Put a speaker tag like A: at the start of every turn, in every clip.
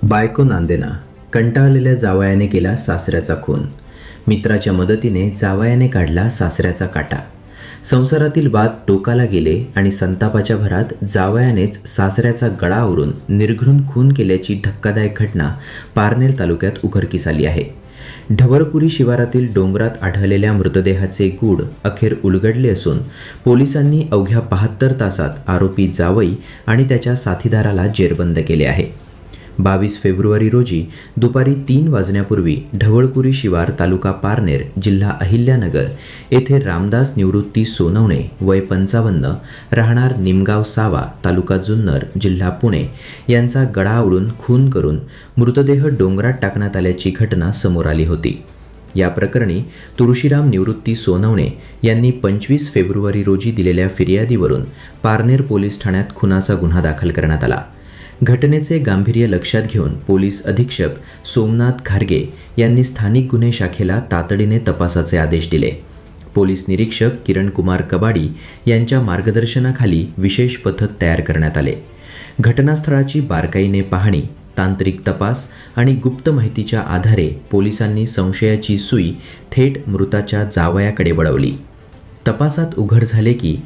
A: बायको नांदेना, कंटाळलेल्या जावयाने केला सासऱ्याचा खून. मित्राच्या मदतीने जावयाने काढला सासऱ्याचा काटा. संसारातील वाद टोकाला गेले आणि संतापाच्या भरात जावयानेच सासऱ्याचा गळा आवरून निर्घृण खून केल्याची धक्कादायक घटना पारनेर तालुक्यात उघडकीस आली आहे. ढवळपुरी शिवारातील डोंगरात आढळलेल्या मृतदेहाचे गूढ अखेर उलगडले असून पोलिसांनी अवघ्या 72 तासात आरोपी जावई आणि त्याच्या साथीदाराला जेरबंद केले आहे. 22 फेब्रुवारी रोजी दुपारी 3 वाजण्यापूर्वी ढवळपुरी शिवार तालुका पारनेर जिल्हा अहिल्यानगर येथे रामदास निवृत्ती सोनवणे वय 55 राहणार निमगाव सावा तालुका जुन्नर जिल्हा पुणे यांचा गळा आवळून खून करून मृतदेह डोंगरात टाकण्यात आल्याची घटना समोर आली होती. या प्रकरणी तुळशीराम निवृत्ती सोनवणे यांनी 25 फेब्रुवारी रोजी दिलेल्या फिर्यादीवरून पारनेर पोलीस ठाण्यात खुनाचा गुन्हा दाखल करण्यात आला. घटनेचे गांभीर्य लक्षात घेऊन पोलीस अधीक्षक सोमनाथ घारगे यांनी स्थानिक गुन्हे शाखेला तातडीने तपासाचे आदेश दिले. पोलीस निरीक्षक किरण कुमार कबाडी यांच्या मार्गदर्शनाखाली विशेष पथक तयार करण्यात आले. घटनास्थळाची बारकाईने पाहणी, तांत्रिक तपास आणि गुप्त माहितीच्या आधारे पोलिसांनी संशयाची सुई थेट मृताच्या जावयाकडे वळवली. तपासात उघड झाले की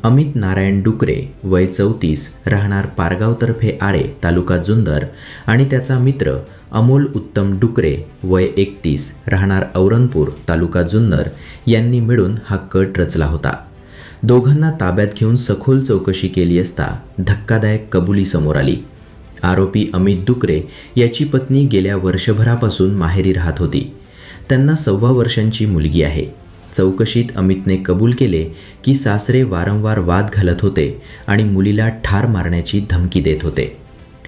A: अमित नारायण डुकरे वय 34 राहणार पारगावतर्फे आळे तालुका जुन्नर आणि त्याचा मित्र अमोल उत्तम डुकरे वय 31 राहणार औरंगपूर तालुका जुन्नर यांनी मिळून हा कट रचला होता. दोघांना ताब्यात घेऊन सखोल चौकशी केली असता धक्कादायक कबुली समोर आली. आरोपी अमित डुकरे याची पत्नी गेल्या वर्षभरापासून माहेरी राहत होती. त्यांना 1.25 वर्षांची मुलगी आहे. चौकशीत अमितने कबूल केले की सासरे वारंवार वाद घालत होते आणि मुलीला ठार मारण्याची धमकी देत होते.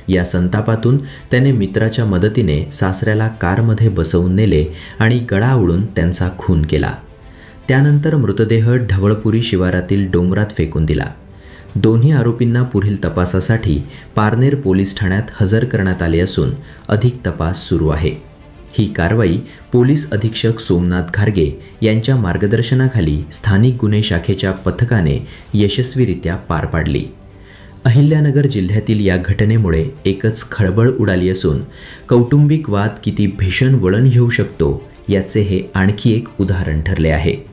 A: या संतापातून त्याने मित्राच्या मदतीने सासऱ्याला कारमध्ये बसवून नेले आणि गळा आवळून त्यांचा खून केला. त्यानंतर मृतदेह ढवळपुरी शिवारातील डोंगरात फेकून दिला. दोन्ही आरोपींना पुढील तपासासाठी पारनेर पोलीस ठाण्यात हजर करण्यात आले असून अधिक तपास सुरू आहे. ही कारवाई पोलीस अधीक्षक सोमनाथ घारगे यांच्या मार्गदर्शनाखाली स्थानिक गुन्हे शाखेच्या पथकाने यशस्वीरित्या पार पाडली. अहिल्यानगर जिल्ह्यातील या घटनेमुळे एकच खळबळ उडाली असून कौटुंबिक वाद किती भीषण वळण घेऊ शकतो याचे हे आणखी एक उदाहरण ठरले आहे.